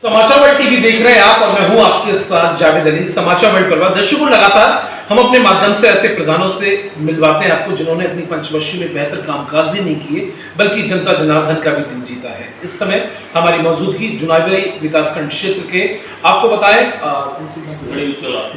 समाचार world TV देख रहे हैं आप और मैं हूं आपके साथ जावेद अली। समाचार वर्ल्ड परिवार दर्शकों, लगातार हम अपने माध्यम से ऐसे प्रधानों से मिलवाते हैं आपको जिन्होंने अपनी पंचवर्षीय में बेहतर कामकाज ही नहीं किए बल्कि जनता जनार्दन का भी दिल जीता है। इस समय हमारी मौजूदगी जुनागढ़ी विकासखंड क्षेत्र के आपको बताएं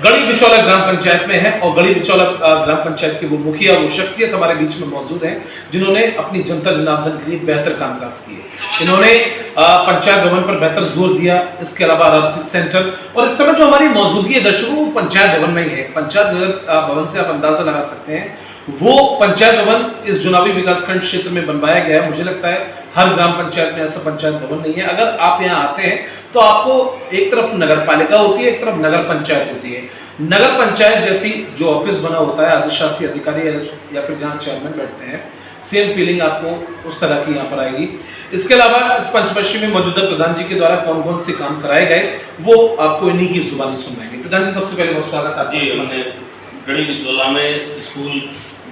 गढ़ी बिचौला ग्राम पंचायत में है और गढ़ी बिचौला ग्राम पंचायत के वो मुखिया, वो शख्सियत हमारे बीच में मौजूद है जिन्होंने अपनी जनता जनार्दन के लिए बेहतर कामकाज किए। इन्होंने पंचायत भवन पर बेहतर जोर दिया, इसके अलावा आरसी सेंटर, और इस समय जो हमारी मौजूदगी है दर्शकों वो पंचायत भवन में ही है। पंचायत भवन से आप अंदाजा लगा सकते हैं वो पंचायत भवन इस जुनावी विकासखंड क्षेत्र में बनवाया गया है। मुझे लगता है हर ग्राम पंचायत में ऐसा पंचायत भवन नहीं है। अगर आप यहाँ आते हैं तो आपको एक तरफ नगर पालिका होती है, एक तरफ नगर पंचायत होती है। नगर पंचायत जैसी जो ऑफिस बना होता है अधिशासी अधिकारी या फिर जहाँ चेयरमैन बैठते हैं, सेम फीलिंग आपको उस तरह की यहाँ पर आएगी। इसके अलावा इस पंचवर्षीय में मौजूदा प्रधान जी के द्वारा कौन कौन से काम कराए गए वो आपको इन्हीं की जुबानी सुनाएंगे। प्रधान जी, सबसे पहले बहुत स्वागत है। जी, हमने गढ़ी बिचौला में स्कूल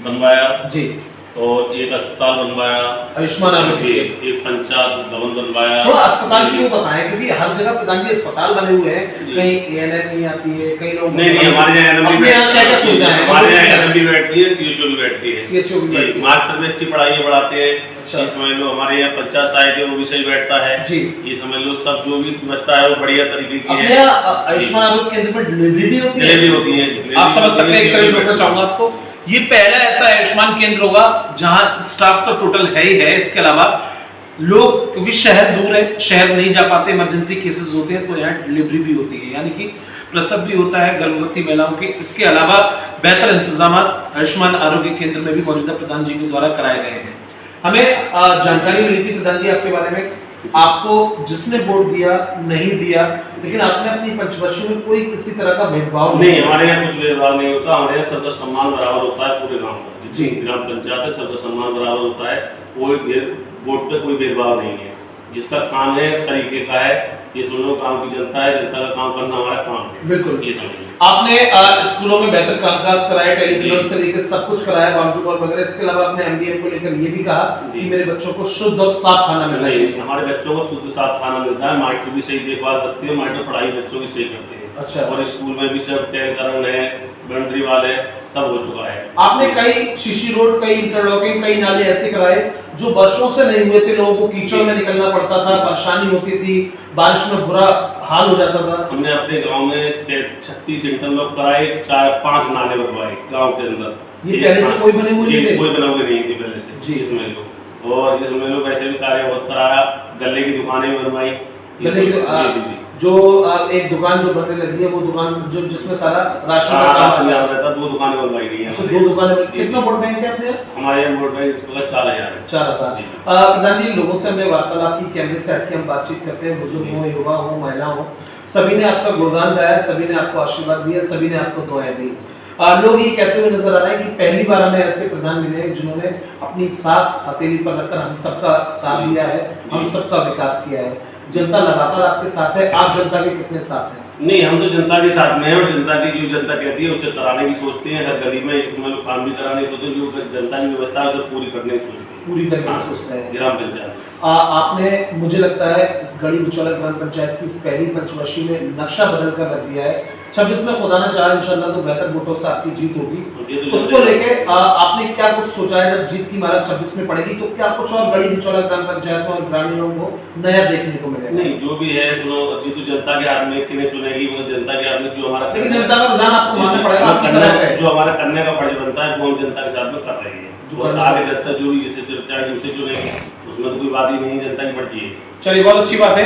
बनवाया जी, और एक अस्पताल बनवाया आयुष्मान जी, एक पंचायत भवन बनवाया। थोड़ा अस्पताल की वो बताएं क्योंकि हर जगह प्रधान जी अस्पताल बने हुए हैं, कहीं एएनएम नहीं आती है, कई लोग नहीं हमारे यहाँ एएनएम भी बैठती है, सीएचओ भी बैठती है, सीएचओ भी बैठती है। मास्टर में अच्छी पढ़ाई बढ़ाते हैं। अच्छा, समझ लो हमारे यहाँ पंचायत सहायक है वो भी सही बैठता है जी। ये समझ लो सब जो भी व्यवस्था है वो बढ़िया तरीके की है। आयुष्मान आरोग्य केंद्र में डिलीवरी भी होती है। डिलीवरी होती है, आप समझ सकते हैं। एक सेकंड रुकना चाहूंगा आपको। ये पहला ऐसा आयुष्मान केंद्र होगा जहां स्टाफ तो टोटल है ही है, इसके अलावा लोग क्योंकि शहर दूर है, शहर नहीं जा पाते, इमरजेंसी केसेस होते हैं तो यहाँ डिलीवरी भी होती है, यानी कि प्रसव भी होता है गर्भवती महिलाओं के। इसके अलावा बेहतर इंतजाम आयुष्मान आरोग्य केंद्र में भी मौजूदा प्रधान जी के द्वारा कराए गए हैं। हमें जानकारी मिली थी प्रधान जी आपके बारे में, आपको जिसने वोट दिया नहीं दिया, लेकिन आपने अपनी पंचवर्षीय में कोई किसी तरह का भेदभाव नहीं, हमारे यहाँ कुछ भेदभाव नहीं होता। हमारे यहाँ सबका सम्मान बराबर होता है पूरे गांव का जी। ग्राम पंचायत है, सबका सम्मान बराबर होता है, कोई वोट पे कोई भेदभाव नहीं है। जिसका काम है तरीके का है, ये सुन लो गांव की जनता है, जनता का काम करना हमारा काम है। बिल्कुल, ये समझिए। आपने स्कूलों में बेहतर कामकाज कराया, टेलीविजन से लेकर सब कुछ कराया, बाउंड्री वॉल वगैरह। इसके अलावा आपने एमडीएम को लेकर ये भी कहा कि मेरे बच्चों को शुद्ध और साफ खाना मिलना चाहिए। हमारे बच्चों को शुद्ध साफ खाना मिलता है, मास्टर भी सही देखभाल रखते हैं, मास्टर पढ़ाई बच्चों की सही करते हैं। अच्छा, और स्कूल में भी सब टैंकरण है, बाउंड्री वाल है, सब हो चुका है। आपने कई शीशी रोड, कई इंटरलॉकिंग, कई नाले ऐसे कराए जो वर्षों से नहीं हुए थे, लोगों को कीचड़ में निकलना पड़ता था, परेशानी होती थी, बारिश में बुरा हाल हो जाता था। हमने अपने गांव में 36 इंटरलॉक कराए, 4-5 नाले बनवाए गांव के अंदर। ये पहले से कोई बने हुए नहीं थे? कोई बने हुए नहीं थे पहले से जी। इसमें लोग और इसमें लोग वैसे भी कार्य बहुत कराया, गले की दुकानें बनवाई। जो एक दुकान जो बनने लगी है वो दुकान जो जिसमें सारा राशन का काम रहता है, 2 दुकानें बनवाई गई हैं। अच्छा, 2 दुकानें। कितना वोट बैंक है अपने? हमारे वोट बैंक इस वक्त 4000 है। 4000। प्रधान जी, लोगों से हमने वार्तालाप की, कैमरे से हट के हम बातचीत करते हैं, बुजुर्ग हो, युवा हो, महिला हो, सभी ने आपका गुणगान गाया, सभी ने आपको आशीर्वाद दिया, सभी ने आपको दुआएं दी। लोग ये कहते हुए नजर आ रहे हैं कि पहली बार हमें ऐसे प्रधान मिले हैं जिन्होंने अपनी साथ हथेली पर रखकर हम सबका साथ दिया है, हम सबका विकास किया है। जनता लगातार आपके साथ है, आप जनता के कितने साथ हैं? नहीं, हम तो जनता के साथ में हैं और जनता की जो जनता कहती है उसे कराने की सोचते हैं। हर गली में इसमें लोग काम भी कराने की सोचते हैं, जो जनता की व्यवस्था है उसे पूरी करने की सोचते हैं, पूरी करने की सोचते हैं ग्राम पंचायत। आपने मुझे लगता है इस गढ़ी बिचौला ग्राम पंचायत की इस पहली पंचवर्षीय में नक्शा बदल कर रख दिया है। 26 में खुदा ना चाहे इंशाल्लाह तो बेहतर वोटों से आपकी जीत होगी। उसको लेके आपने क्या कुछ सोचा है? जब जीत की मारा 26 में पड़ेगी तो क्या कुछ और गढ़ी बिचौला ग्राम पंचायत में और ग्रामीणों को नया देखने को मिलेगा? नहीं, जो भी है जीत तो जनता के हाथ में, किन्हें चुनेगी वो जनता के हाथ में। जो हमारा लेकिन जनता का रुझान आपको मानना पड़ेगा, जो हमारा करने का फर्ज बनता है वो हम जनता के साथ में कर रहे हैं। जो आगे जनता जो भी जिससे चाहे उसे चुनेगी, उसमें तो कोई बात ही नहीं, जनता की मर्जी है। चलिए, बहुत अच्छी बात है।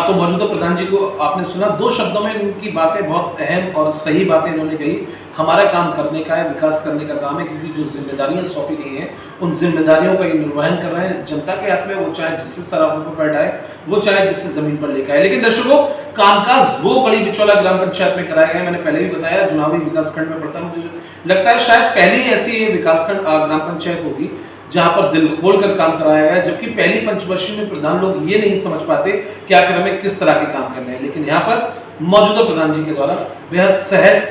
तो मौजूदा प्रधान जी को आपने सुना, 2 शब्दों में उनकी बातें बहुत अहम और सही बातें इन्होंने कही। हमारा काम करने का है, विकास करने का काम है, क्योंकि जो जिम्मेदारियां सौंपी गई हैं उन जिम्मेदारियों का ये निर्वहन कर रहे हैं जनता के हाथ में। वो चाहे जिससे सराहों पर बैठाए, वो चाहे जिससे जमीन पर लेकर आए। लेकिन दर्शकों, कामकाज वो गढ़ी बिचौला ग्राम पंचायत में कराया गया। मैंने पहले भी बताया, जुनावी विकासखंड में पड़ता, मुझे लगता है शायद पहली ऐसी विकासखंड ग्राम पंचायत होगी जहां पर दिल खोल कर काम कराया गया। जबकि पहली पंचवर्षीय में प्रधान लोग ये नहीं समझ पाते कि आखिर हमें किस तरह के काम करने हैं, लेकिन यहाँ पर मौजूदा प्रधान जी के द्वारा बेहद सहज,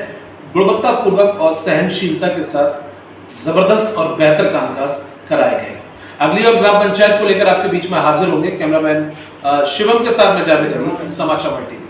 गुणवत्तापूर्वक और सहनशीलता के साथ जबरदस्त और बेहतर कामकाज कराए गए। अगली और ग्राम पंचायत को लेकर आपके बीच में हाजिर होंगे कैमरामैन शिवम के साथ में जावेद अली, समाचार टीवी।